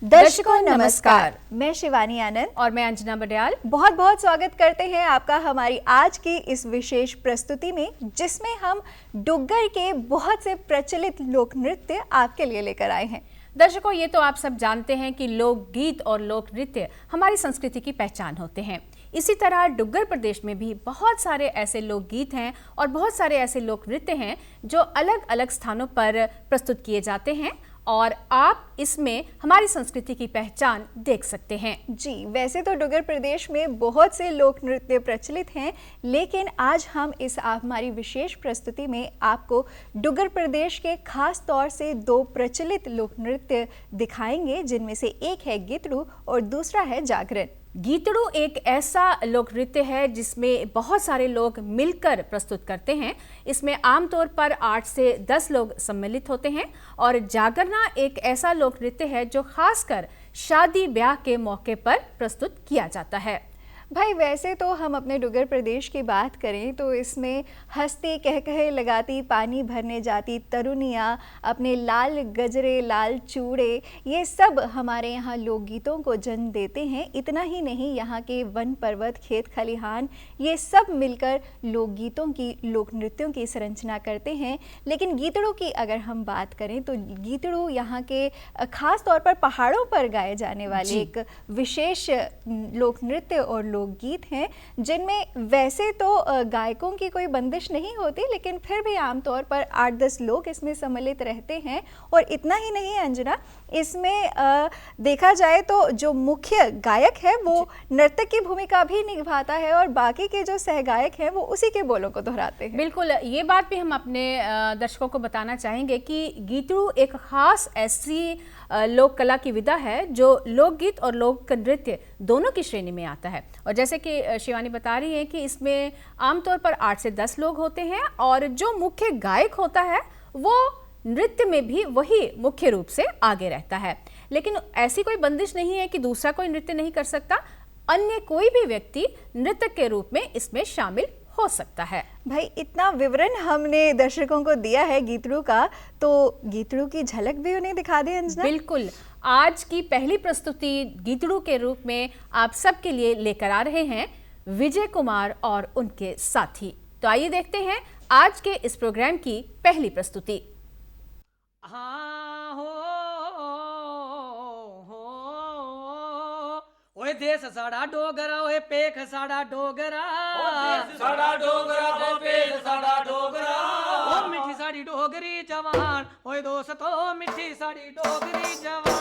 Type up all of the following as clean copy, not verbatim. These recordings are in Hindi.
दर्शकों नमस्कार, मैं शिवानी आनंद और मैं अंजना बडियाल बहुत बहुत स्वागत करते हैं आपका हमारी आज की इस विशेष प्रस्तुति में, जिसमें हम डुग्गर के बहुत से प्रचलित लोक नृत्य आपके लिए लेकर आए हैं। दर्शकों, ये तो आप सब जानते हैं कि लोकगीत और लोक नृत्य हमारी संस्कृति की पहचान होते हैं। इसी तरह डुग्गर प्रदेश में भी बहुत सारे ऐसे लोकगीत हैं और बहुत सारे ऐसे लोक नृत्य हैं जो अलग अलग स्थानों पर प्रस्तुत किए जाते हैं और आप इसमें हमारी संस्कृति की पहचान देख सकते हैं। जी, वैसे तो डुग्गर प्रदेश में बहुत से लोक नृत्य प्रचलित हैं, लेकिन आज हम इस हमारी विशेष प्रस्तुति में आपको डुग्गर प्रदेश के खास तौर से दो प्रचलित लोक नृत्य दिखाएंगे, जिनमें से एक है गीतड़ू और दूसरा है जागरण। गीतड़ू एक ऐसा लोक नृत्य है जिसमें बहुत सारे लोग मिलकर प्रस्तुत करते हैं। इसमें आमतौर पर 8 से 10 लोग सम्मिलित होते हैं। और जागरना एक ऐसा लोक नृत्य है जो खासकर शादी ब्याह के मौके पर प्रस्तुत किया जाता है। भाई, वैसे तो हम अपने डुग्गर प्रदेश की बात करें तो इसमें हंसती कह कहे लगाती पानी भरने जाती तरुनियाँ, अपने लाल गजरे लाल चूड़े, ये सब हमारे यहाँ लोकगीतों को जन्म देते हैं। इतना ही नहीं, यहाँ के वन पर्वत खेत खलिहान ये सब मिलकर लोकगीतों की लोक नृत्यों की संरचना करते हैं। लेकिन गीतड़ू की अगर हम बात करें तो गीतड़ू यहाँ के खास तौर पर पहाड़ों पर गाए जाने वाले एक विशेष लोक नृत्य और लोकगीत हैं, जिनमें वैसे तो गायकों की कोई बंदिश नहीं होती, लेकिन फिर भी आमतौर पर 8-10 लोग इसमें सम्मिलित रहते हैं। और इतना ही नहीं अंजना, इसमें देखा जाए तो जो मुख्य गायक है वो नर्तक की भूमिका भी निभाता है और बाकी के जो सहगायक हैं वो उसी के बोलों को दोहराते हैं। बिल्कुल, ये बात भी हम अपने दर्शकों को बताना चाहेंगे कि गीतड़ू एक खास ऐसी लोक कला की विधा है जो लोकगीत और लोक नृत्य दोनों की श्रेणी में आता है। और जैसे कि शिवानी बता रही है कि इसमें आमतौर पर 8 से 10 लोग होते हैं और जो मुख्य गायक होता है वो नृत्य में भी वही मुख्य रूप से आगे रहता है। लेकिन ऐसी कोई बंदिश नहीं है कि दूसरा कोई नृत्य नहीं कर सकता, अन्य कोई भी व्यक्ति नृत्य के रूप में इसमें शामिल हो सकता है। भाई, इतना विवरण हमने दर्शकों को दिया है गीतड़ू का, तो गीतड़ू की झलक भी उन्हें दिखा दें अंजना। बिल्कुल, आज की पहली प्रस्तुति गीतड़ू के रूप में आप सबके लिए लेकर आ रहे हैं विजय कुमार और उनके साथी। तो आइए देखते हैं आज के इस प्रोग्राम की पहली प्रस्तुति। हाँ हो ओए देश साड़ा डोगरा, ओए पेख साड़ा डोगरा, देश साड़ा डोगरा, ओ पेख साड़ा डोगरा, ओ मिठी साड़ी डोगरी जवान, ओए दोस्तों मिठी साड़ी डोगरी जवान।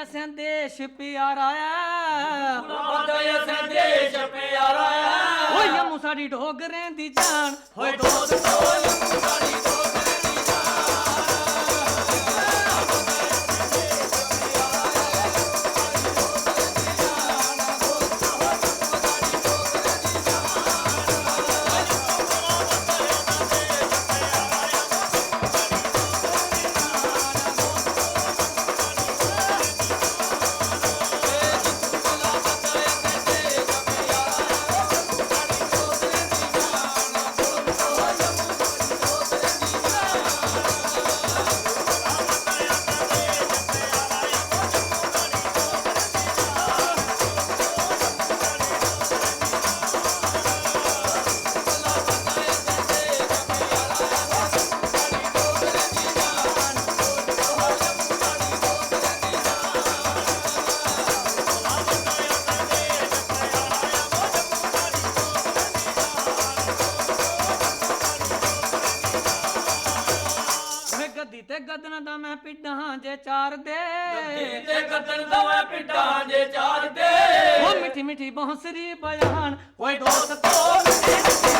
संदेश प्यारा है, संदेश प्यारा है, ओए यमु साड़ी डोगरे दी जान, ओए दोस्तों पिड्डां जे चार दे ते गदन दवा पिड्डां जे चार दे ओ मिठी मिठी बांसुरी बयान ओए दोस्तों मिठी मिठी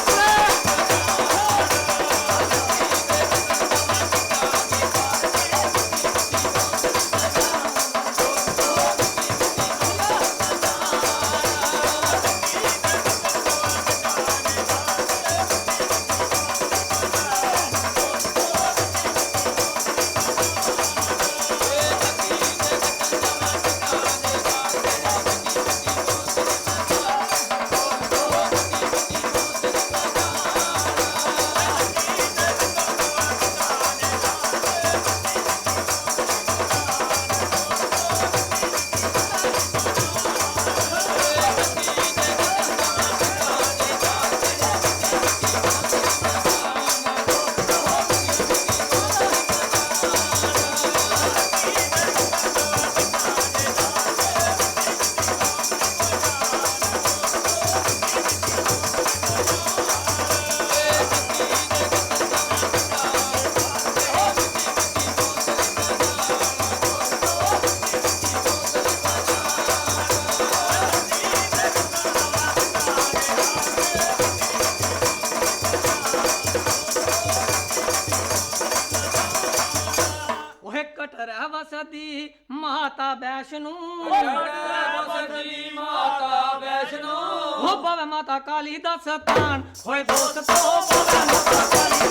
वसदी माता वैष्णो वसदी माता वैष्णो हो भवे माता काली दा स्थान होए दोस्तों भवे माता काली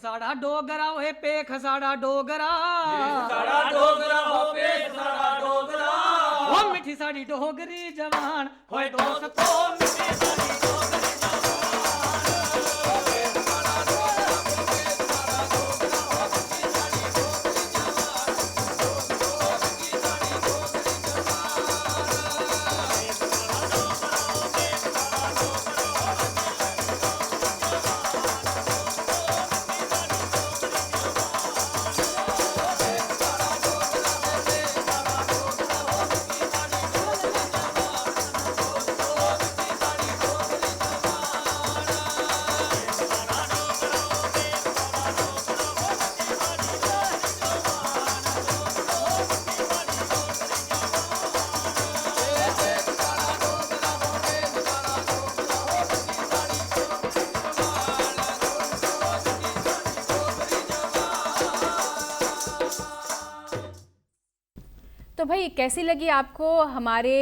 साड़ा डोगरा होए पेख साड़ा डोगरा साड़ा डोगरा हो पेख साड़ा डोगरा ओ मिठी साड़ी डोगरी जवान होए दोस्तों मिठी साड़ी डोगरी तो भाई कैसी लगी आपको हमारे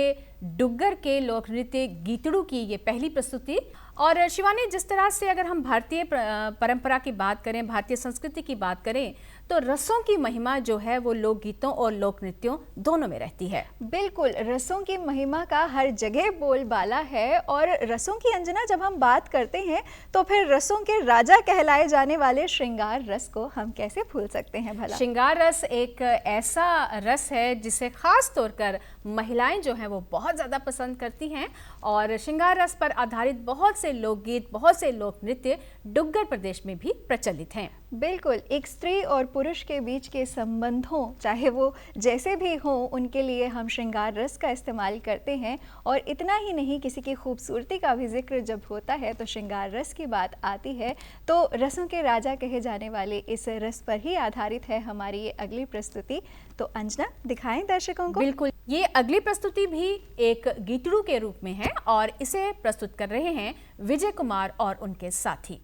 डुग्गर के लोक नृत्य गीतड़ू की ये पहली प्रस्तुति? और शिवानी, जिस तरह से अगर हम भारतीय परंपरा की बात करें, भारतीय संस्कृति की बात करें, तो रसों की महिमा जो है वो लोक गीतों और लोक नृत्यों दोनों में रहती है। बिल्कुल, रसों की महिमा का हर जगह बोलबाला है। और रसों की अंजना जब हम बात करते हैं तो फिर रसों के राजा कहलाए जाने वाले श्रृंगार रस को हम कैसे भूल सकते हैं भला? श्रृंगार रस एक ऐसा रस है जिसे खास तौर पर महिलाएं जो हैं वो बहुत ज़्यादा पसंद करती हैं। और श्रृंगार रस पर आधारित बहुत से लोकगीत, बहुत से लोक नृत्य डुग्गर प्रदेश में भी प्रचलित हैं। बिल्कुल, एक स्त्री और पुरुष के बीच के संबंधों, चाहे वो जैसे भी हों, उनके लिए हम श्रृंगार रस का इस्तेमाल करते हैं। और इतना ही नहीं, किसी की खूबसूरती का भी जिक्र जब होता है तो श्रृंगार रस की बात आती है। तो रसों के राजा कहे जाने वाले इस रस पर ही आधारित है हमारी ये अगली प्रस्तुति। तो अंजना, दिखाएं दर्शकों को। बिल्कुल, ये अगली प्रस्तुति भी एक गीतड़ू के रूप में है और इसे प्रस्तुत कर रहे हैं विजय कुमार और उनके साथी।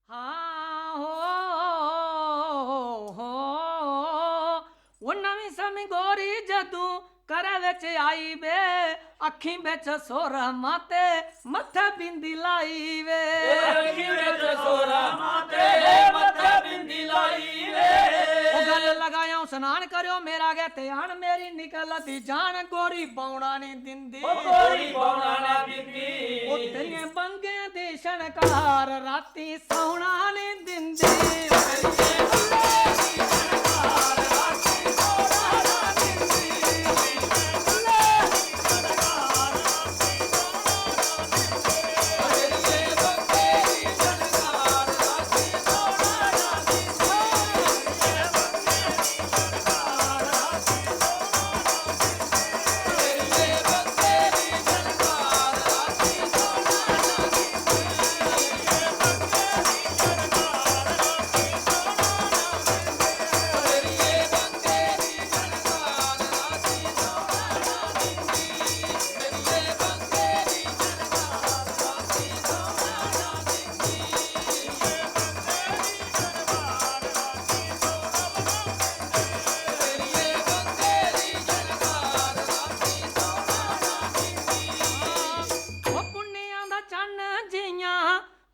हाँ हो ਨੀ ਗੋਰੀ ਜਦੂ करे विच आई वे अखी बिच सोरा माते मथे बिंदी लाई वे अखी विच सोरा माते मथे बिंदी लाई वे ओ गल लगाया स्नान करियो मेरा गए ध्यान मेरी निकलती जान गोरी बौना नहीं दिंदी ओ गोरी बौना ना दिंदी ओ तेरे बंगे दी शणकार राती सौना नहीं दिंदी ओ तेरे बंगे दी शणकार राती सौना ना दिंदी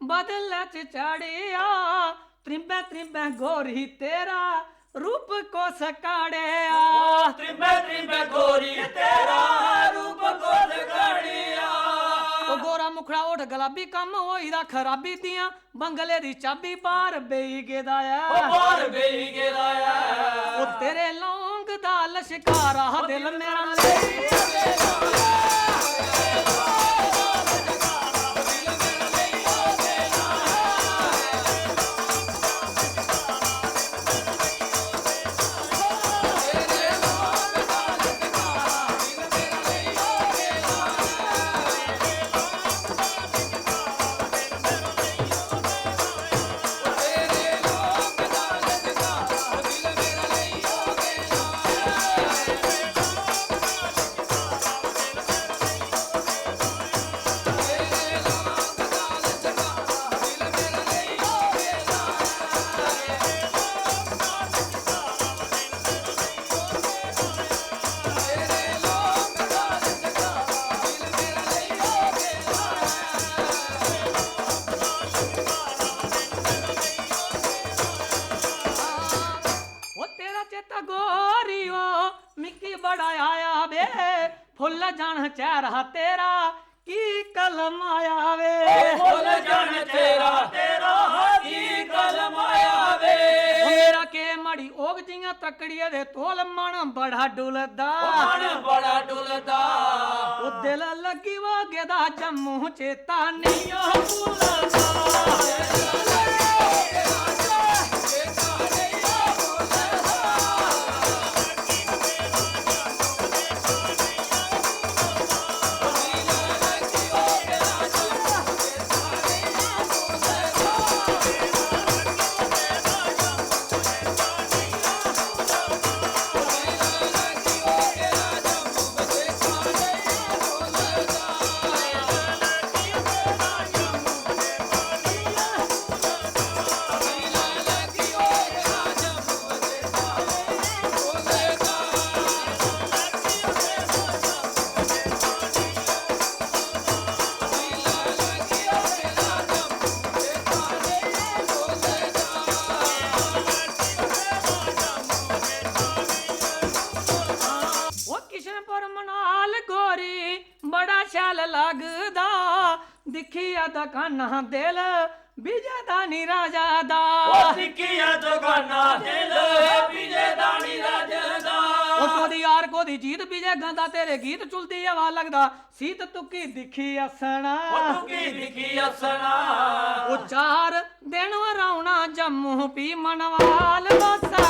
बदले च चढ़िया त्रिम्बे त्रिम्बे गोरी तेरा रूप को सकाड़िया त्रिम्बे त्रिम्बे गोरी तेरा रूप को सकाड़िया ओ गोरा मुखड़ा उठ गुलाबी कम होई दा खराबी दियां बंगले दी चाबी बाहर बेई गेदाया ओ बाहर बेई गेदाया ओ तेरे लौंग दा लश्कारा दिल मेरा ले फुल जान चेहरा तेरा की कलम आया वे फुल जान चेहरा तेरा की कलम आया वे मेरा के मड़ी ओग जियां तकड़िए दे तोल मन बड़ा डुलदा मन बड़ा डुलदा ओ दिल लगी वो गेदा जम्मू चेता नहीं भूलदा लगदा दिखिया दुकाना दिल विजय दानी राजा दा दिखिया दुकाना दिल विजय दानी राजा दा कोदी यार कोदी जीत विजय गांदा तेरे गीत चुलदी हवा लगदा सीत तुकी दिखी असना तुकी दिखी असना ओ 4 दिन वराउना जम्मू पी मनवाल बसना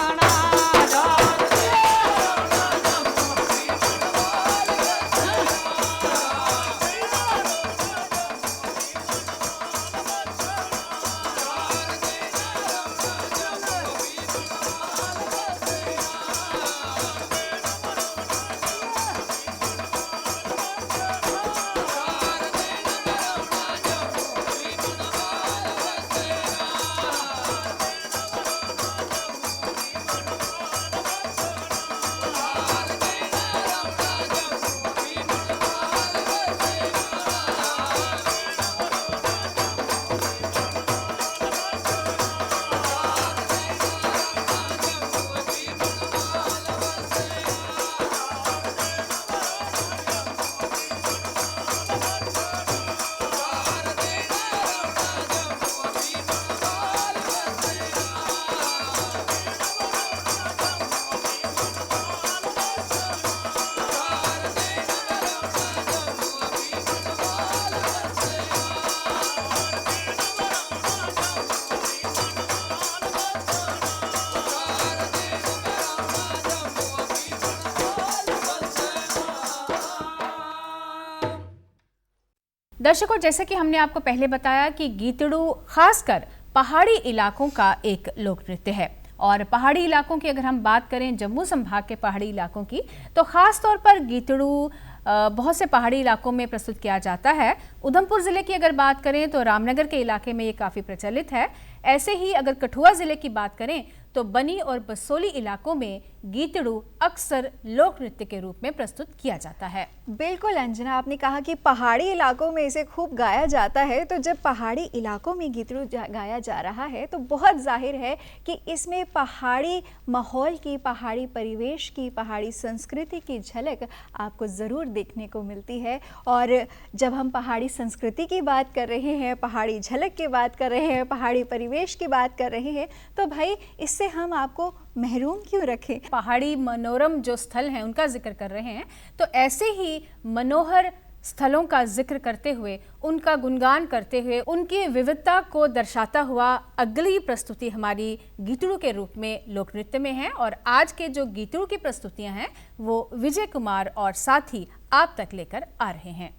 दर्शकों, जैसे कि हमने आपको पहले बताया कि गीतड़ू खासकर पहाड़ी इलाकों का एक लोक नृत्य है। और पहाड़ी इलाकों की अगर हम बात करें, जम्मू संभाग के पहाड़ी इलाकों की, तो ख़ास तौर पर गीतड़ू बहुत से पहाड़ी इलाकों में प्रस्तुत किया जाता है। उधमपुर ज़िले की अगर बात करें तो रामनगर के इलाके में ये काफ़ी प्रचलित है। ऐसे ही अगर कठुआ ज़िले की बात करें तो बनी और बसोली इलाकों में गीतड़ू अक्सर लोक नृत्य के रूप में प्रस्तुत किया जाता है। बिल्कुल अंजना, आपने कहा कि पहाड़ी इलाकों में इसे खूब गाया जाता है, तो जब पहाड़ी इलाकों में गीतड़ू गाया जा रहा है तो बहुत जाहिर है कि इसमें पहाड़ी माहौल की, पहाड़ी परिवेश की, पहाड़ी संस्कृति की झलक आपको ज़रूर देखने को मिलती है। और जब हम पहाड़ी संस्कृति की बात कर रहे हैं, पहाड़ी झलक की बात कर रहे हैं, पहाड़ी परिवेश की बात कर रहे हैं, तो भाई इससे हम आपको महरूम क्यों रखें। पहाड़ी मनोरम जो स्थल हैं उनका जिक्र कर रहे हैं, तो ऐसे ही मनोहर स्थलों का जिक्र करते हुए, उनका गुणगान करते हुए, उनकी विविधता को दर्शाता हुआ अगली प्रस्तुति हमारी गीतड़ू के रूप में लोक नृत्य में है। और आज के जो गीतड़ू की प्रस्तुतियां हैं वो विजय कुमार और साथी आप तक लेकर आ रहे हैं।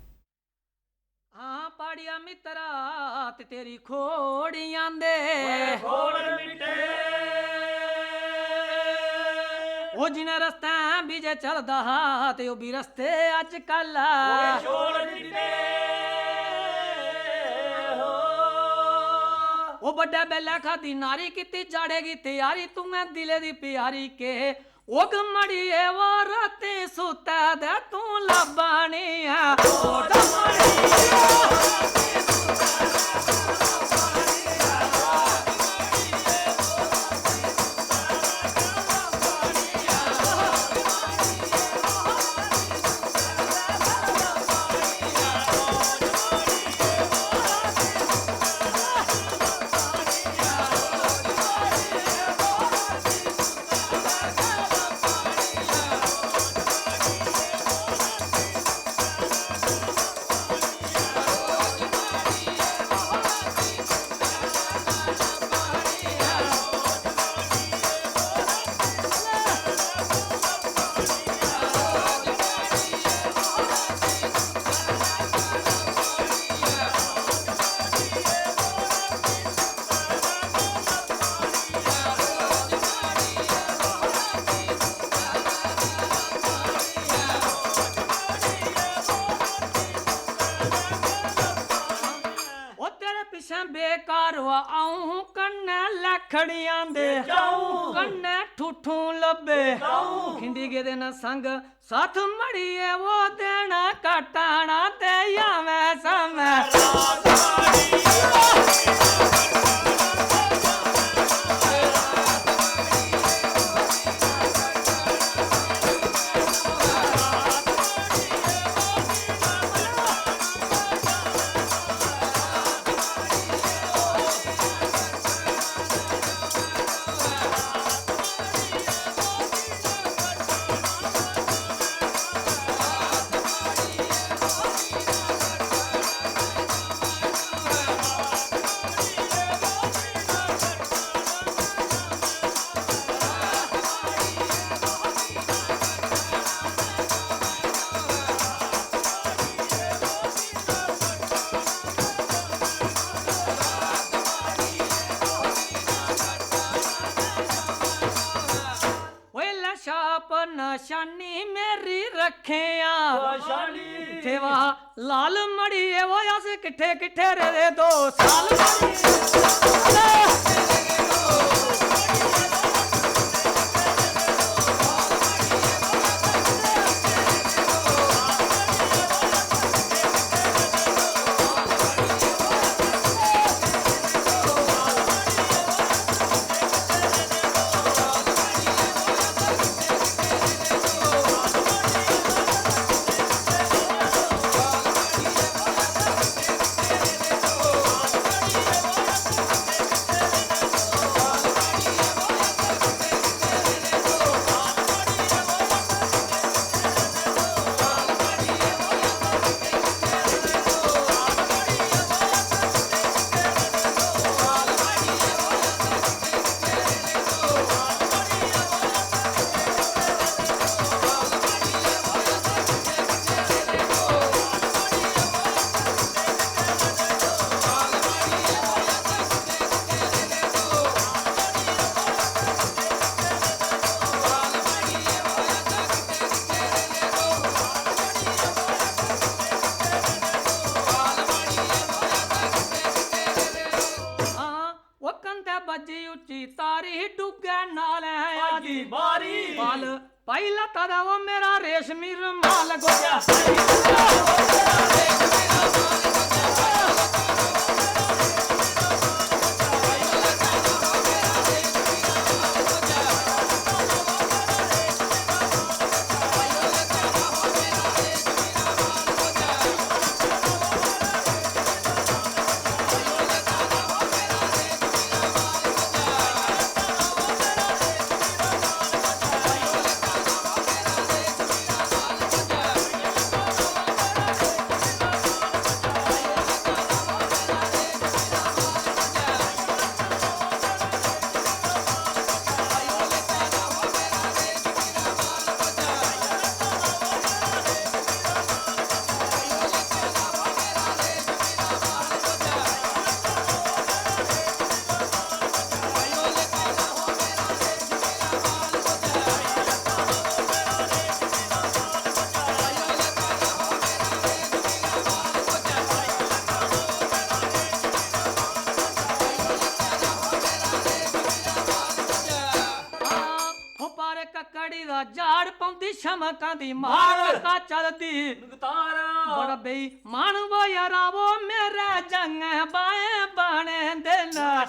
हाँ पाड़िया मित्रा ते तेरी खोड़ियां दे खोड़ मिटे ओ जिन्हें रस्ते बीजे चलदा ते ओ भी रस्ते अजकल छोड़ मिटे ओ बड़ा बेला खादी नारी किती जाड़ेगी तैयारी तुम्हें दिले दी प्यारी के ओ गमड़ी ए वो राते सुता दे तू लबानी है ओ गमड़ी बेकार आऊं कन्ने लखड़ियां दे कन्ने ठूठू लबे खिंडी के दिन संग साथ मड़िए वो देना कटाना ते या मैं समय निशानी मेरी रखे सेवा लाल मड़ी वो अस किठे किठे रे दो साल दी तारी डुगे नाल आगी बारी बाल पहला तारा वो मेरा रेशमी रुमाल गोया ककड़ी दा झाड़ पौंदी शमकां दी मार का चलदी तारा बड़ा बेई मान वो यारा वो मेरे जंग बाएं बाणे देना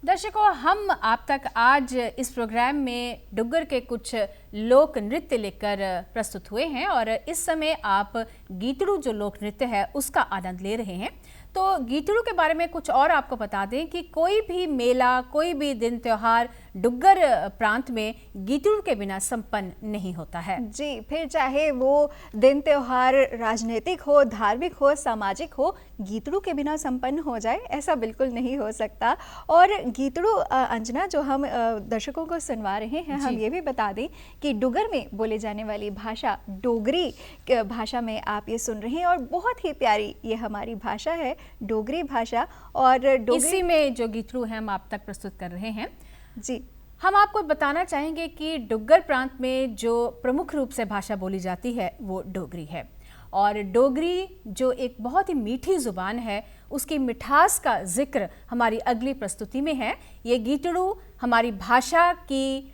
दर्शकों, हम आप तक आज इस प्रोग्राम में डुग्गर के कुछ लोक नृत्य लेकर प्रस्तुत हुए हैं और इस समय आप गीतड़ू जो लोक नृत्य है उसका आनंद ले रहे हैं। तो गीतड़ू के बारे में कुछ और आपको बता दें कि कोई भी मेला, कोई भी दिन त्योहार डुग्गर प्रांत में गीतड़ू के बिना संपन्न नहीं होता है। जी, फिर चाहे वो दिन त्योहार राजनीतिक हो, धार्मिक हो, सामाजिक हो, गीतड़ू के बिना संपन्न हो जाए ऐसा बिल्कुल नहीं हो सकता। और गीतड़ू अंजना जो हम दर्शकों को सुनवा रहे हैं, हम ये भी बता दें कि डुग्गर में बोले जाने वाली भाषा डोगरी भाषा में आप ये सुन रहे हैं और बहुत ही प्यारी ये हमारी भाषा है, डोगरी भाषा। और इसी में जो गीतड़ू है हम आप तक प्रस्तुत कर रहे हैं। जी, हम आपको बताना चाहेंगे कि डुग्गर प्रांत में जो प्रमुख रूप से भाषा बोली जाती है वो डोगरी है और डोगरी जो एक बहुत ही मीठी ज़ुबान है उसकी मिठास का जिक्र हमारी अगली प्रस्तुति में है। ये गीतड़ू हमारी भाषा की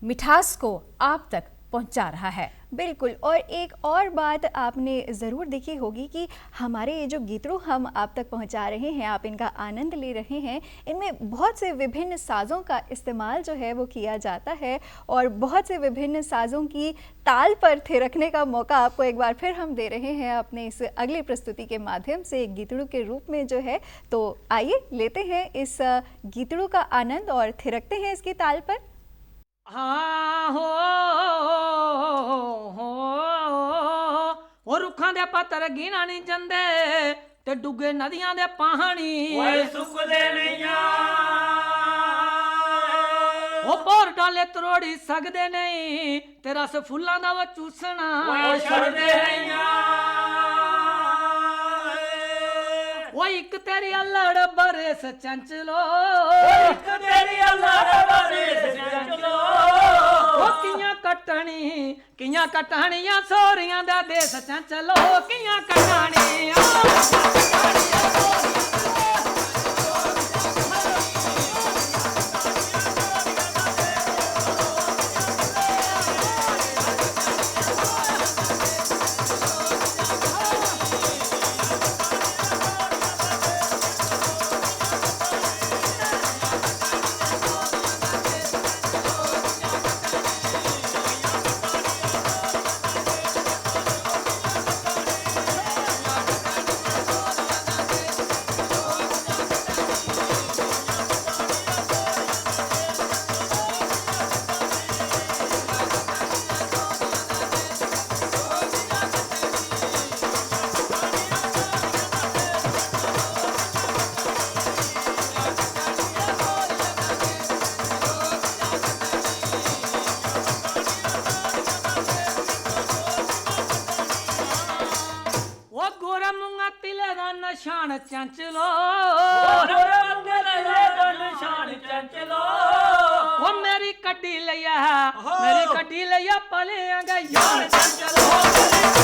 मिठास को आप तक पहुंचा रहा है। बिल्कुल। और एक और बात आपने ज़रूर देखी होगी कि हमारे ये जो गीतड़ू हम आप तक पहुंचा रहे हैं, आप इनका आनंद ले रहे हैं, इनमें बहुत से विभिन्न साज़ों का इस्तेमाल जो है वो किया जाता है और बहुत से विभिन्न साज़ों की ताल पर थिरकने का मौका आपको एक बार फिर हम दे रहे हैं अपने इस अगली प्रस्तुति के माध्यम से, एक गीतड़ू के रूप में जो है। तो आइए लेते हैं इस गीतड़ू का आनंद और थिरकते हैं इसकी ताल पर। हाँ हो रुखां दे पत्तर गिना नहीं जंदे ते डुगे नदियां दे पानी ओए सुकदे नैया ओ बोर डाले तरोड़ी सकदे नहीं ते रस फुल्लां दा वो चूसना ओए छड़दे नैया ओ इक तेरी अल्लड़ बरे देश चंचलो एक तेरी अल्लाह दा देश चंचलो कियां कटाणियां सोरियां दा देश चंचलो कियां कटाणियां निशान चंचलो निशान चंचलो वो मेरी कड्डी लिया पलियांगा यार चंचलो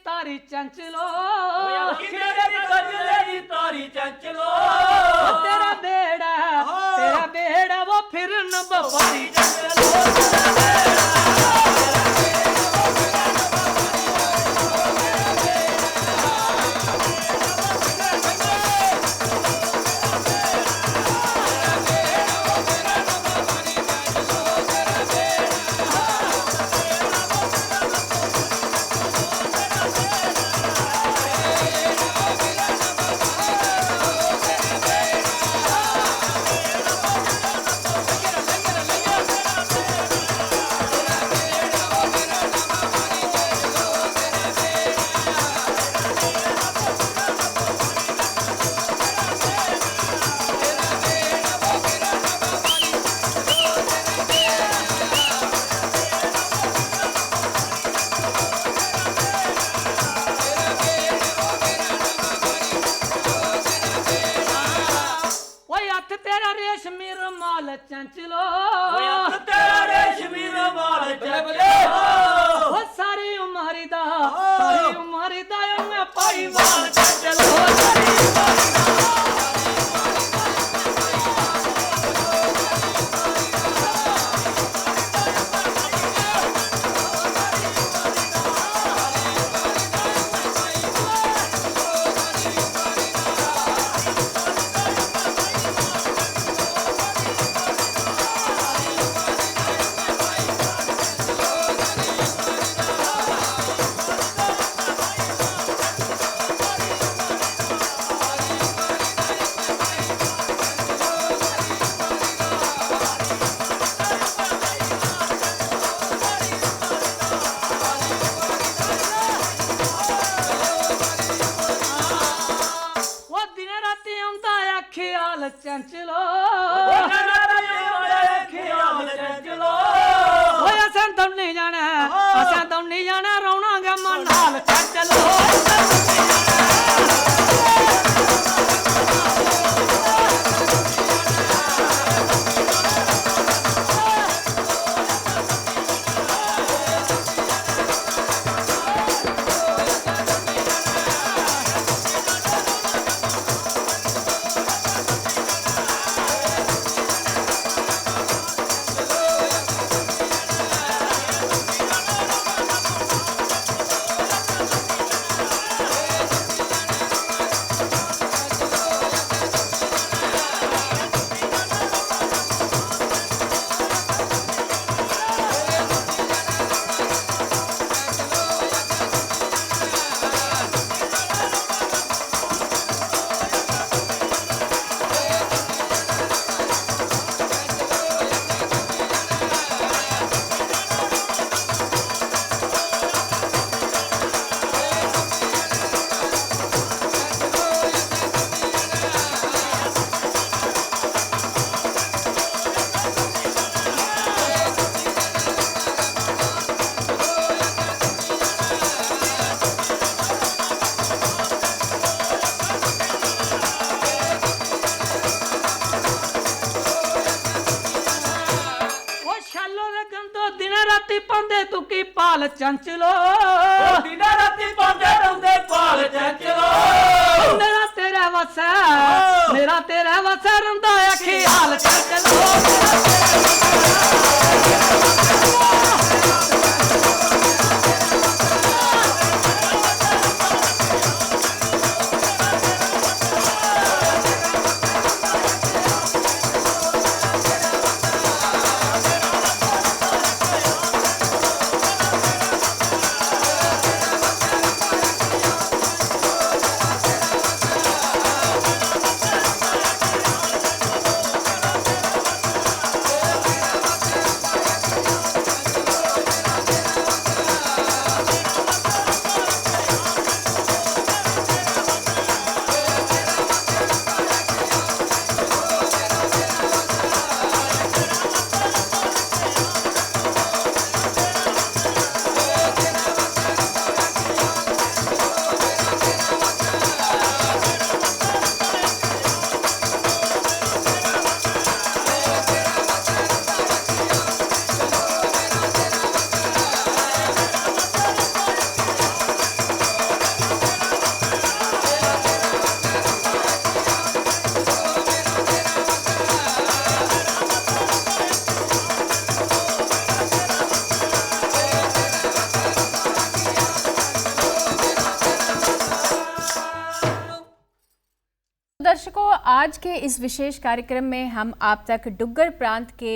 तारी चंचलो तारी चंचलो तेरा बेड़ा वो फिर न बपारी चंचलो चंचलो तेरा रेशमी रुमाल चंचलो सारी उमारी दा मैं पाई माल चंचलो चंचलो असें दम नहीं जाना रोना गे मन हाल चंचलो पांदे तुकी पाल चंचलो दिना राती पांदे रहुंदे पाल चंचलो मेरा तेरा वसा मेरा तेरा वसा रंदा अखी हाल चंचलो दर्शकों, आज के इस विशेष कार्यक्रम में हम आप तक डुग्गर प्रांत के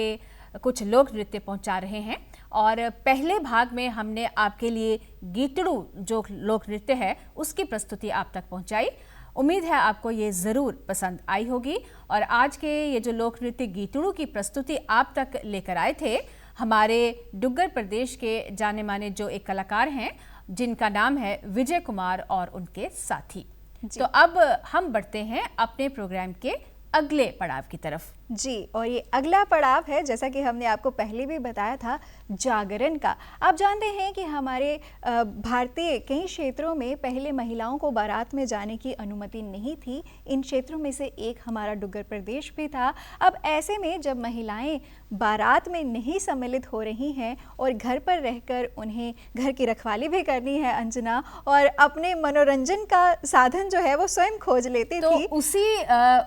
कुछ लोक नृत्य पहुंचा रहे हैं और पहले भाग में हमने आपके लिए गीतड़ू जो लोक नृत्य है उसकी प्रस्तुति आप तक पहुंचाई। उम्मीद है आपको ये ज़रूर पसंद आई होगी। और आज के ये जो लोक नृत्य गीतड़ू की प्रस्तुति आप तक लेकर आए थे हमारे डुग्गर प्रदेश के जाने माने जो एक कलाकार हैं जिनका नाम है विजय कुमार और उनके साथी। तो अब हम बढ़ते हैं अपने प्रोग्राम के अगले पड़ाव की तरफ। जी, और ये अगला पड़ाव है, जैसा कि हमने आपको पहले भी बताया था, जागरण का। आप जानते हैं कि हमारे भारतीय कई क्षेत्रों में पहले महिलाओं को बारात में जाने की अनुमति नहीं थी। इन क्षेत्रों में से एक हमारा डुग्गर प्रदेश भी था। अब ऐसे में जब महिलाएं बारात में नहीं सम्मिलित हो रही हैं और घर पर रहकर उन्हें घर की रखवाली भी करनी है अंजना, और अपने मनोरंजन का साधन जो है वो स्वयं खोज लेती तो थी। उसी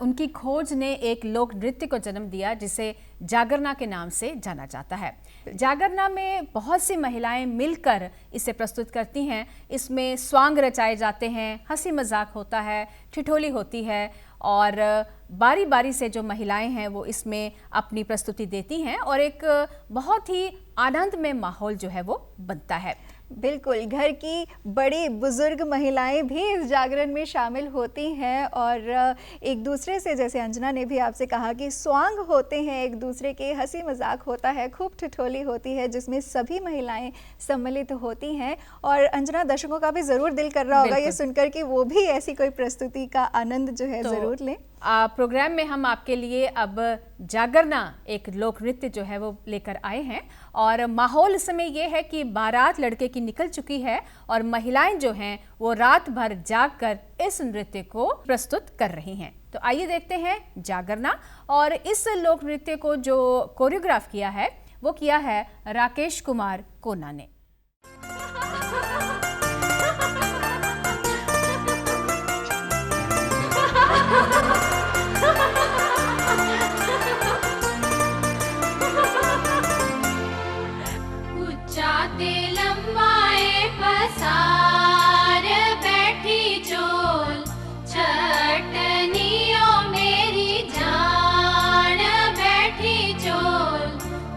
उनकी खोज ने एक लोक नृत्य को जन्म दिया जिसे जागरना के नाम से जाना जाता है। जागरना में बहुत सी महिलाएं मिलकर इसे प्रस्तुत करती हैं। इसमें स्वांग रचाए जाते हैं, हंसी मजाक होता है, ठिठोली होती है और बारी बारी से जो महिलाएं हैं वो इसमें अपनी प्रस्तुति देती हैं और एक बहुत ही आनंदमय माहौल जो है वो बनता है। बिल्कुल, घर की बड़ी बुजुर्ग महिलाएं भी इस जागरण में शामिल होती हैं और एक दूसरे से, जैसे अंजना ने भी आपसे कहा कि स्वांग होते हैं, एक दूसरे के हंसी मजाक होता है, खूब ठिठोली होती है जिसमें सभी महिलाएं सम्मिलित होती हैं। और अंजना, दर्शकों का भी ज़रूर दिल कर रहा होगा ये सुनकर कि वो भी ऐसी कोई प्रस्तुति का आनंद जो है ज़रूर लें। प्रोग्राम में हम आपके लिए अब जागरना एक लोक नृत्य जो है वो लेकर आए हैं और माहौल इस समय ये है कि बारात लड़के की निकल चुकी है और महिलाएं जो हैं वो रात भर जागकर इस नृत्य को प्रस्तुत कर रही हैं। तो आइए देखते हैं जागरना। और इस लोक नृत्य को जो कोरियोग्राफ किया है वो किया है राकेश कुमार कोना ने।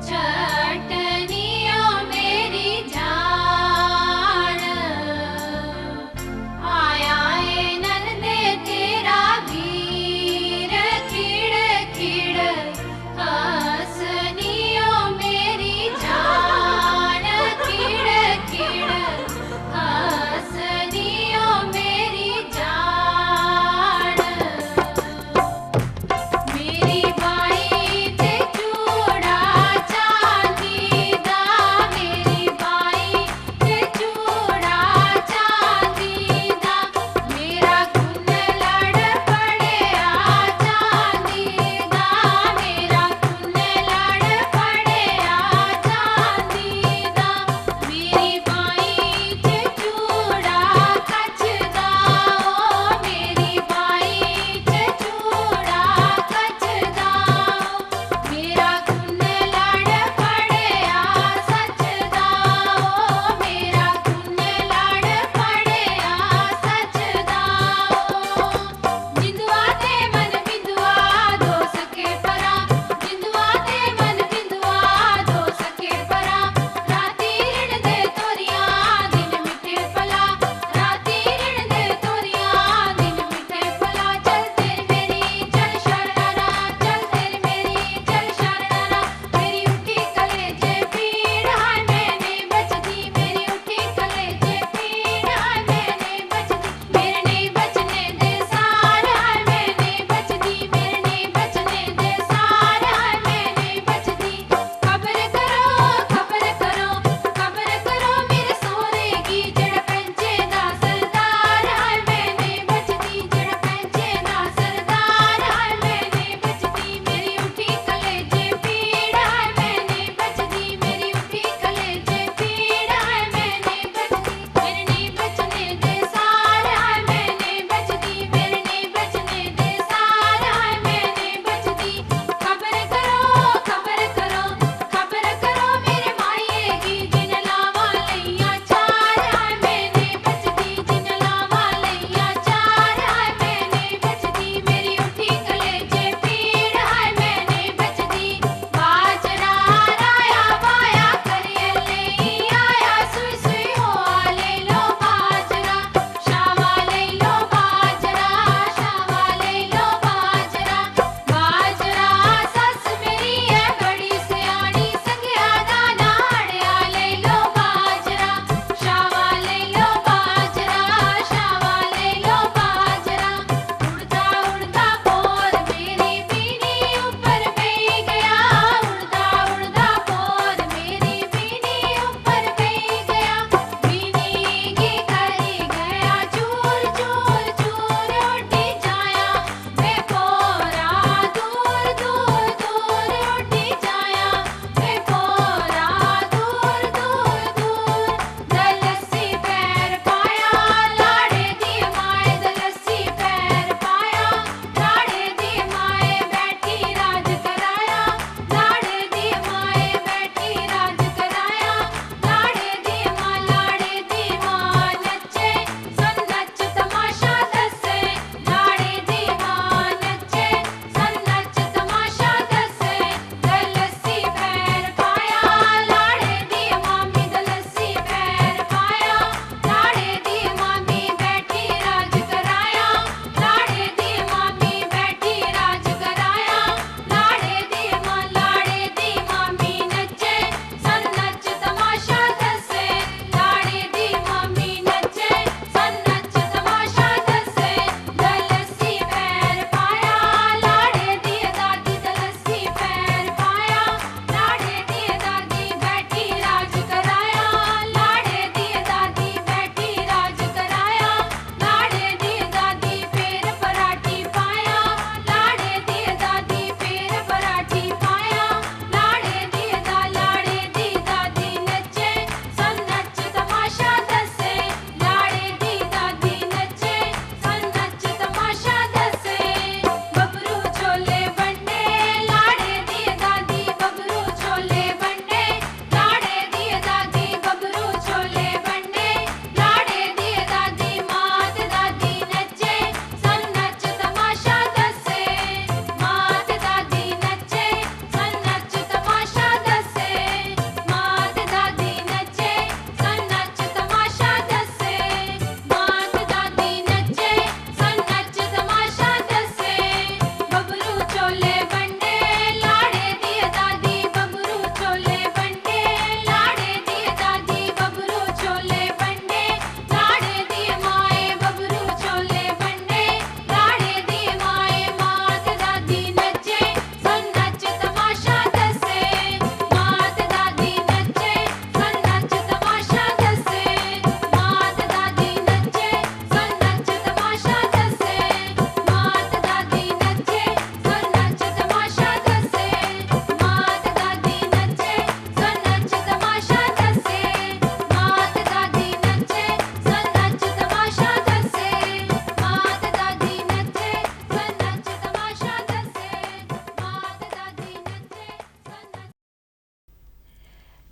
छटनियों मेरी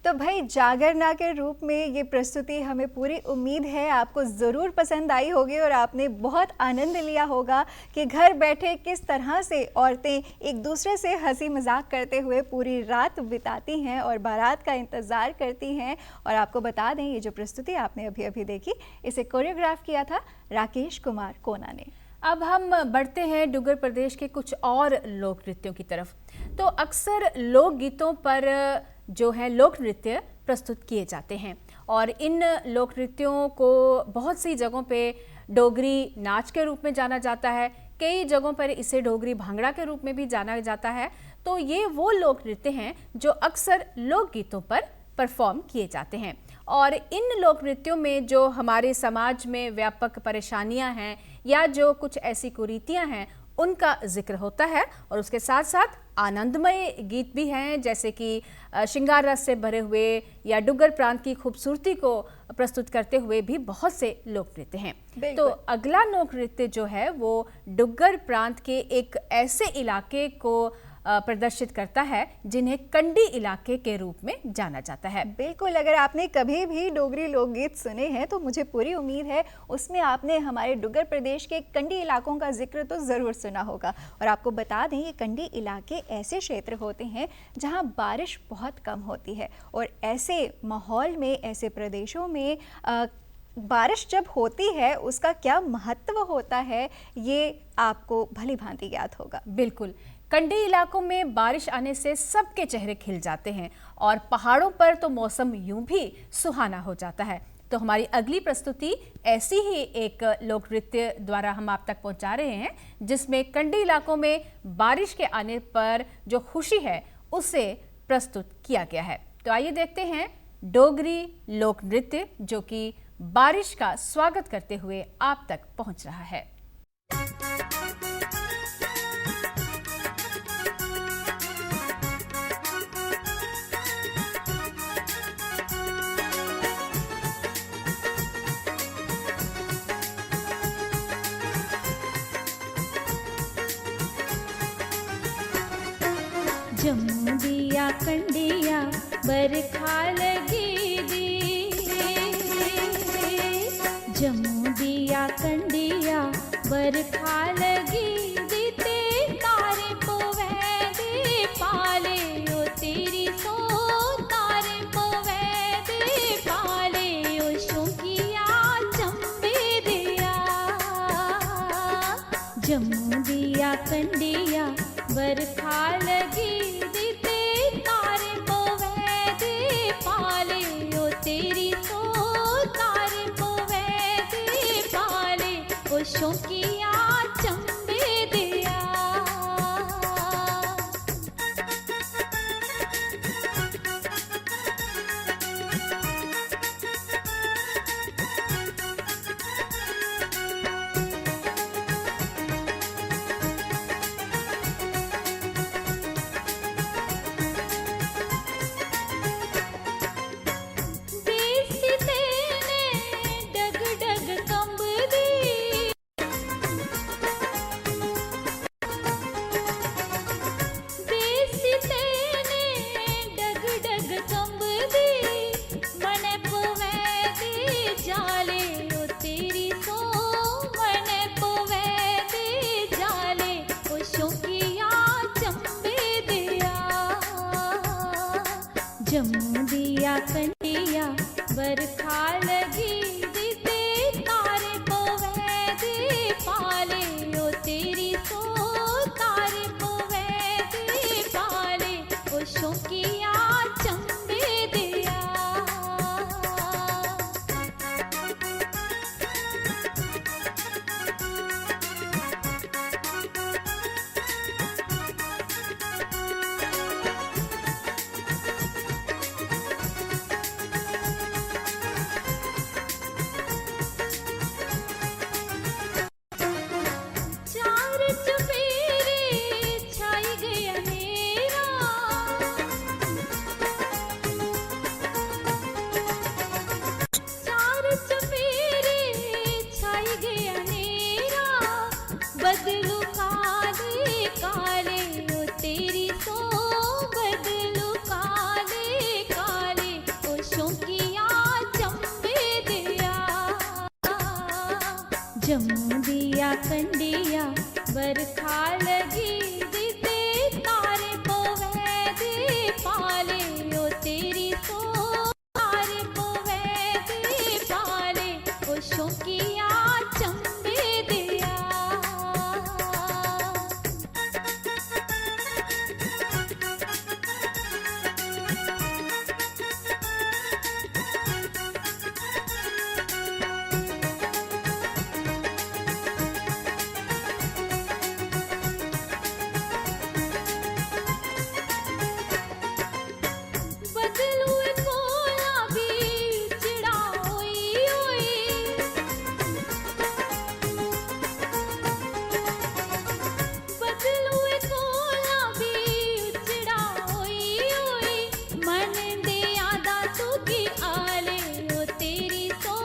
तो भाई जागरणा के रूप में ये प्रस्तुति हमें पूरी उम्मीद है आपको ज़रूर पसंद आई होगी और आपने बहुत आनंद लिया होगा कि घर बैठे किस तरह से औरतें एक दूसरे से हंसी मजाक करते हुए पूरी रात बिताती हैं और बारात का इंतज़ार करती हैं। और आपको बता दें, ये जो प्रस्तुति आपने अभी अभी देखी, इसे कोरियोग्राफ किया था राकेश कुमार कोना ने। अब हम बढ़ते हैं डुग्गर प्रदेश के कुछ और लोक नृत्यों की तरफ। तो अक्सर लोकगीतों पर जो है लोक नृत्य प्रस्तुत किए जाते हैं और इन लोक नृत्यों को बहुत सी जगहों पे डोगरी नाच के रूप में जाना जाता है, कई जगहों पर इसे डोगरी भांगड़ा के रूप में भी जाना जाता है। तो ये वो लोक नृत्य हैं जो अक्सर लोकगीतों पर परफॉर्म किए जाते हैं और इन लोक नृत्यों में जो हमारे समाज में व्यापक परेशानियां हैं या जो कुछ ऐसी कुरीतियां हैं उनका जिक्र होता है और उसके साथ साथ आनंदमय गीत भी हैं, जैसे कि श्रृंगार रस से भरे हुए या डुग्गर प्रांत की खूबसूरती को प्रस्तुत करते हुए भी बहुत से लोक नृत्य हैं। तो अगला लोक नृत्य जो है वो डुग्गर प्रांत के एक ऐसे इलाके को प्रदर्शित करता है जिन्हें कंडी इलाके के रूप में जाना जाता है। बिल्कुल, अगर आपने कभी भी डोगरी लोकगीत सुने हैं तो मुझे पूरी उम्मीद है उसमें आपने हमारे डुग्गर प्रदेश के कंडी इलाकों का जिक्र तो ज़रूर सुना होगा। और आपको बता दें, ये कंडी इलाके ऐसे क्षेत्र होते हैं जहां बारिश बहुत कम होती है और ऐसे माहौल में, ऐसे प्रदेशों में बारिश जब होती है उसका क्या महत्व होता है ये आपको भली भांति ज्ञात होगा। बिल्कुल, कंडी इलाकों में बारिश आने से सबके चेहरे खिल जाते हैं और पहाड़ों पर तो मौसम यूं भी सुहाना हो जाता है। तो हमारी अगली प्रस्तुति ऐसी ही एक लोक नृत्य द्वारा हम आप तक पहुंचा रहे हैं जिसमें कंडी इलाकों में बारिश के आने पर जो खुशी है उसे प्रस्तुत किया गया है। तो आइए देखते हैं डोगरी लोक नृत्य जो कि बारिश का स्वागत करते हुए आप तक पहुंच रहा है। जम्मू दिया कंडिया बरखा लगी दी, जम्मू दिया कंडिया बरखा लगी दी, ते तारे पोवे दे पाले ओ तेरी सो, तारे पोवे दे पाले ओ शोकिया चंबे दिया, जम्मू दिया कंडिया बरखा लगी शौकिया चंबे दिया। जम्मू दिया कंडिया बरखा लगी दी, ते तारे पोवे दे पाले ओ तेरी सो, तारे पोवे दे पाले ओ शौकिया चंबे दिया। जम्मू दिया कंडिया बरखा लगी दीते तारे पोवे दे पाले ओ तेरी सो तारे पोवे दे पाले ओ शौकिया चंबे दिया बदलू कोला भी चिड़ा होई होई बदलू कोला भी चिड़ा होई होई मन दे आदा तुगी आले ओ तेरी सो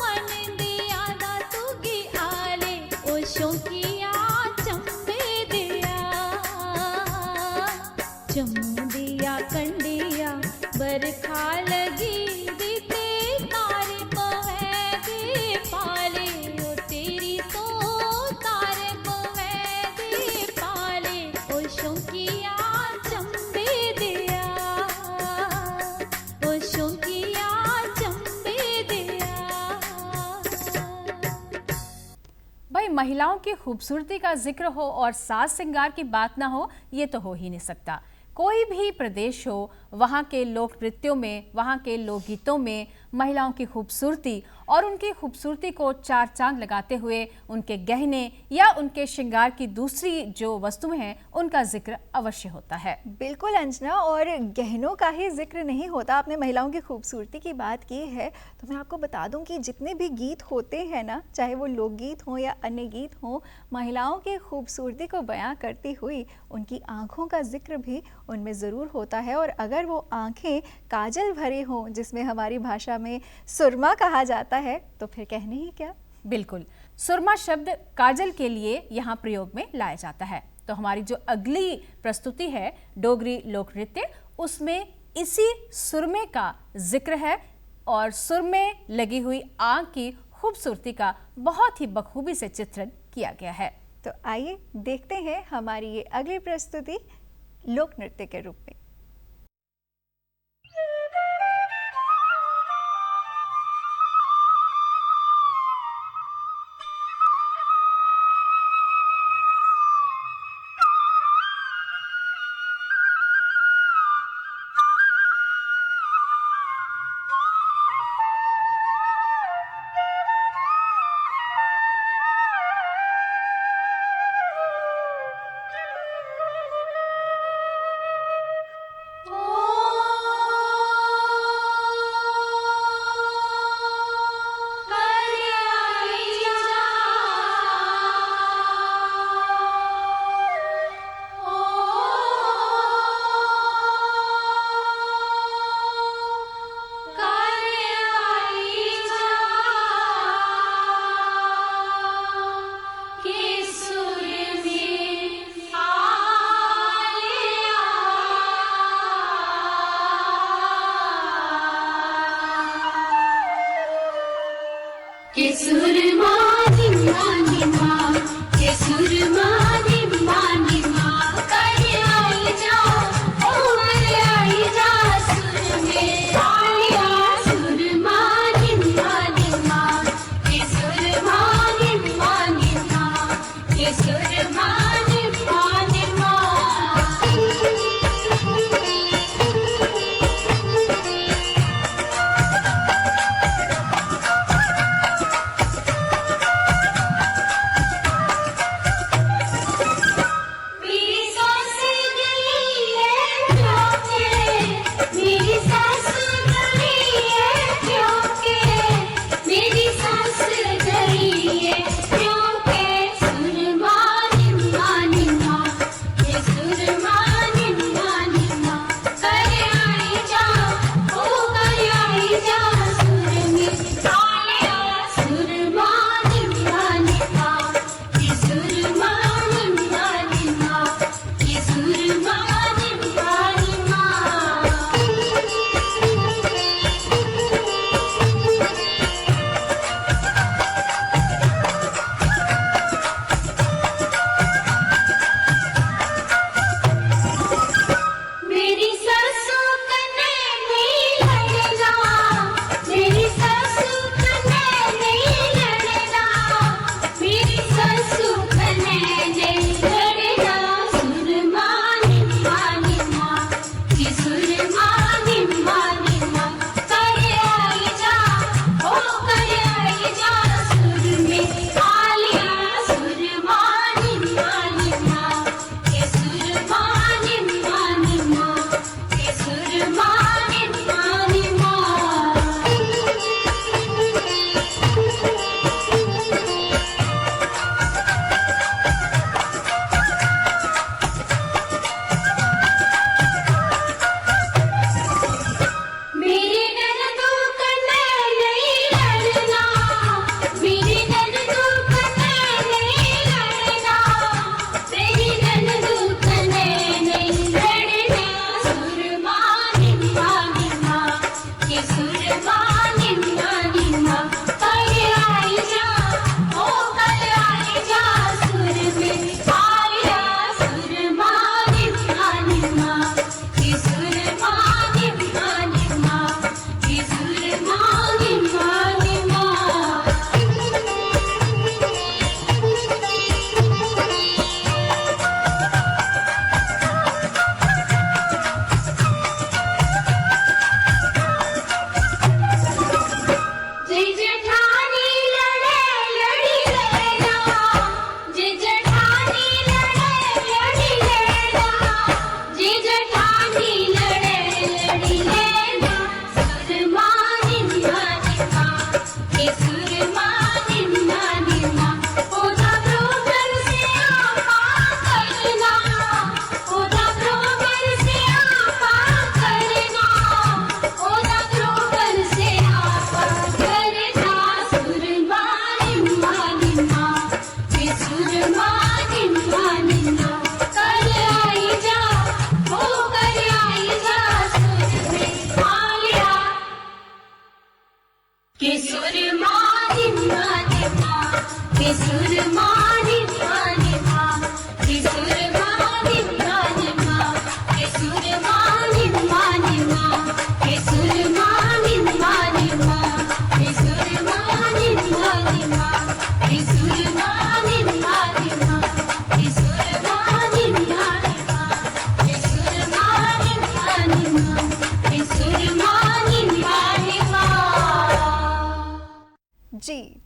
मन दे आदा तुगी आले ओ शौकिया चंबे दिया जम्मू दिया कंडिया बरखा लगी दीते तारे पवे दे पाले ओ तेरी तो तारे पवे दे पाले ओ शौकिया चंबे दिया ओ शौकिया चंबे दिया भाई, महिलाओं की खूबसूरती का जिक्र हो और साज श्रृंगार की बात ना हो, ये तो हो ही नहीं सकता। कोई भी प्रदेश हो, वहाँ के लोक नृत्यों में, वहाँ के लोकगीतों में महिलाओं की खूबसूरती और उनकी खूबसूरती को चार चांद लगाते हुए उनके गहने या उनके श्रृंगार की दूसरी जो वस्तुएं हैं उनका जिक्र अवश्य होता है। बिल्कुल अंजना, और गहनों का ही जिक्र नहीं होता। आपने महिलाओं की खूबसूरती की बात की है तो मैं आपको बता दूं कि जितने भी गीत होते हैं ना, चाहे वो लोकगीत हों या अन्य गीत हों, महिलाओं की खूबसूरती को बयां करती हुई उनकी आँखों का जिक्र भी उनमें ज़रूर होता है। और अगर वो आँखें काजल भरी हों, जिसमें हमारी भाषा में सुरमा कहा जाता है, तो फिर कहने ही क्या। बिल्कुल, सुरमा शब्द काजल के लिए यहाँ प्रयोग में लाया जाता है। तो हमारी जो अगली प्रस्तुति है डोगरी लोक नृत्य, उसमें इसी सुरमे का जिक्र है और सुरमे लगी हुई आँख की खूबसूरती का बहुत ही बखूबी से चित्रण किया गया है। तो आइए देखते हैं हमारी ये अगली प्रस्तुति लोक नृत्य के रूप में।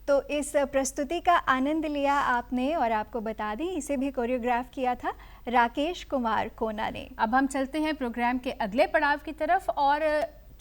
तो इस प्रस्तुति का आनंद लिया आपने और आपको बता दें इसे भी कोरियोग्राफ किया था राकेश कुमार कोना ने। अब हम चलते हैं प्रोग्राम के अगले पड़ाव की तरफ और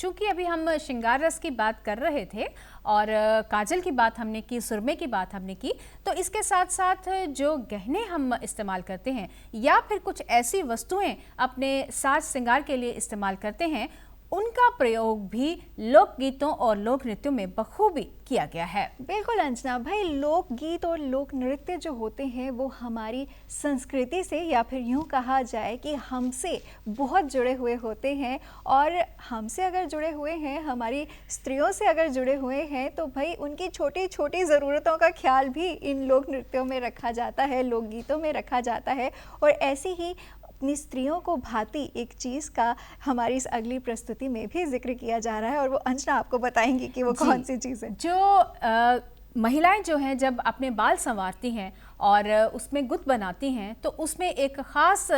चूंकि अभी हम श्रृंगार रस की बात कर रहे थे और काजल की बात हमने की, सुरमे की बात हमने की, तो इसके साथ साथ जो गहने हम इस्तेमाल करते हैं या फिर कुछ ऐसी वस्तुएं अपने साज श्रृंगार के लिए इस्तेमाल करते हैं, उनका प्रयोग भी लोकगीतों और लोक नृत्यों में बखूबी किया गया है। बिल्कुल अंजना भाई, लोकगीत और लोक नृत्य जो होते हैं वो हमारी संस्कृति से या फिर यूं कहा जाए कि हमसे बहुत जुड़े हुए होते हैं। और हमसे अगर जुड़े हुए हैं, हमारी स्त्रियों से अगर जुड़े हुए हैं, तो भाई उनकी छोटी छोटी ज़रूरतों का ख्याल भी इन लोक नृत्यों में रखा जाता है, लोकगीतों में रखा जाता है। और ऐसी ही अपनी स्त्रियों को भांति एक चीज़ का हमारी इस अगली प्रस्तुति में भी जिक्र किया जा रहा है और वो अंजना आपको बताएंगी कि वो कौन सी चीज़ है। जो महिलाएं जो हैं जब अपने बाल संवारती हैं और उसमें गुत्त बनाती हैं तो उसमें एक ख़ास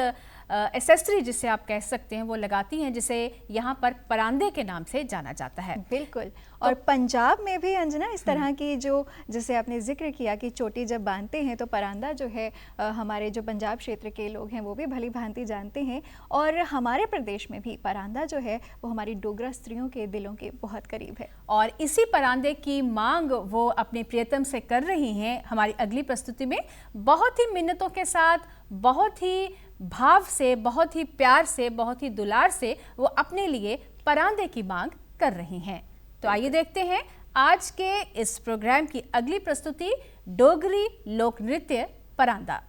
एसेसरी जिसे आप कह सकते हैं वो लगाती हैं, जिसे यहाँ पर परांदे के नाम से जाना जाता है। बिल्कुल। और पंजाब में भी अंजना इस तरह की जो, जैसे आपने जिक्र किया कि चोटी जब बांधते हैं तो परांदा जो है हमारे जो पंजाब क्षेत्र के लोग हैं वो भी भली भांति जानते हैं। और हमारे प्रदेश में भी परांदा जो है वो हमारी डोगरा स्त्रियों के दिलों के बहुत करीब है। और इसी परांदे की मांग वो अपने प्रियतम से कर रही हैं हमारी अगली प्रस्तुति में। बहुत ही मिन्नतों के साथ, बहुत ही भाव से, बहुत ही प्यार से, बहुत ही दुलार से वो अपने लिए परांदे की मांग कर रही हैं। तो आइए देखते हैं आज के इस प्रोग्राम की अगली प्रस्तुति, डोगरी लोक नृत्य परांदा।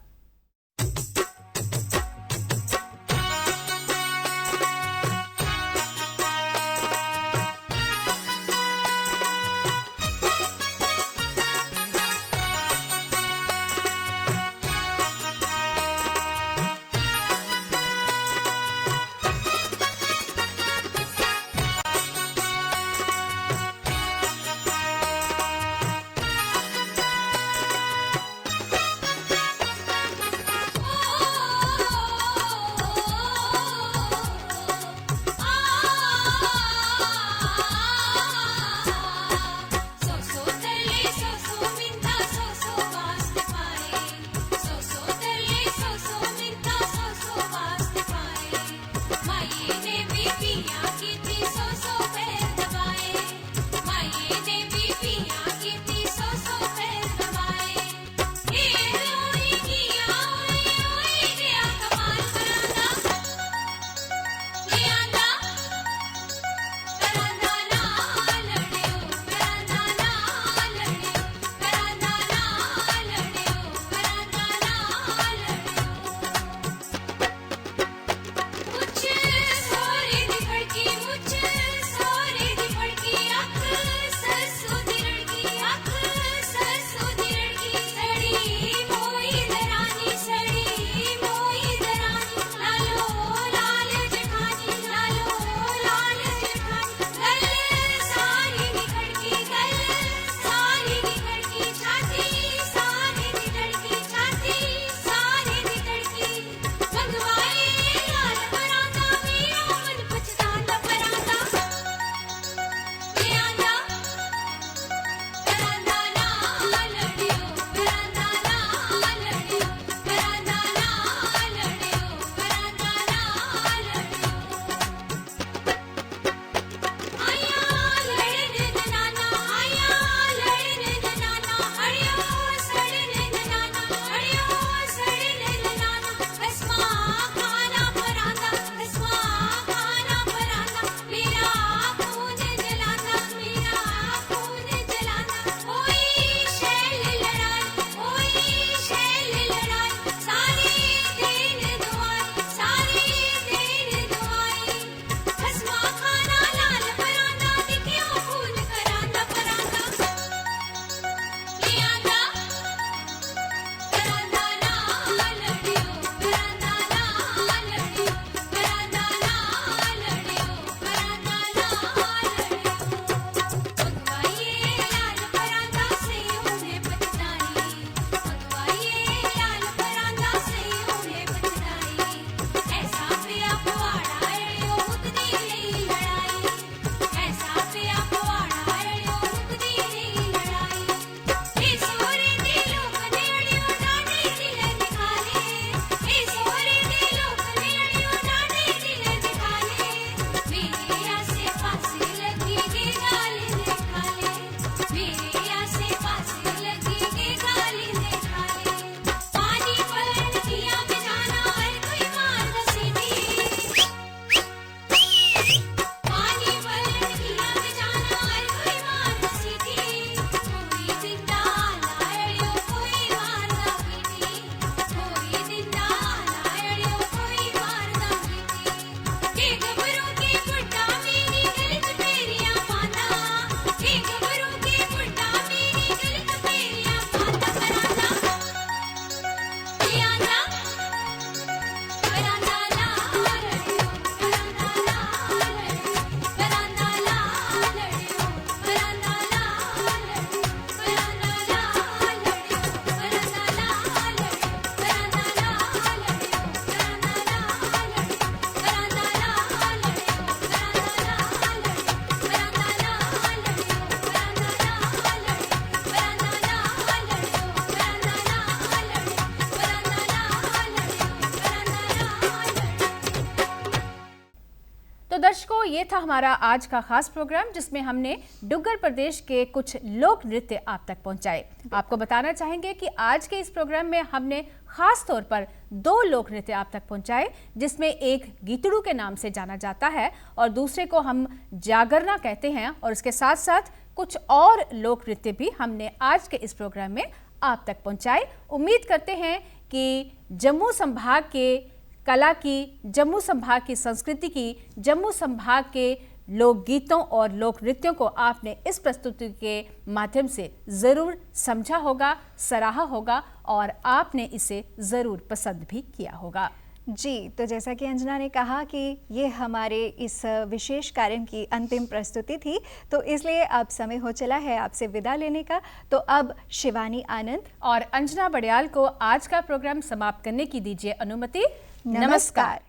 दर्शकों, ये था हमारा आज का खास प्रोग्राम जिसमें हमने डुग्गर प्रदेश के कुछ लोक नृत्य आप तक पहुंचाए। आपको बताना चाहेंगे कि आज के इस प्रोग्राम में हमने खास तौर पर 2 लोक नृत्य आप तक पहुंचाए, जिसमें एक गीतड़ू के नाम से जाना जाता है और दूसरे को हम जागरना कहते हैं। और इसके साथ साथ कुछ और लोक नृत्य भी हमने आज के इस प्रोग्राम में आप तक पहुंचाए। उम्मीद करते हैं कि जम्मू संभाग के कला की, जम्मू संभाग की संस्कृति की, जम्मू संभाग के लोकगीतों और लोक नृत्यों को आपने इस प्रस्तुति के माध्यम से ज़रूर समझा होगा, सराहा होगा और आपने इसे ज़रूर पसंद भी किया होगा। जी, तो जैसा कि अंजना ने कहा कि ये हमारे इस विशेष कार्यक्रम की अंतिम प्रस्तुति थी, तो इसलिए अब समय हो चला है आपसे विदा लेने का। तो अब शिवानी आनंद और अंजना बड़ियाल को आज का प्रोग्राम समाप्त करने की दीजिए अनुमति। नमस्कार।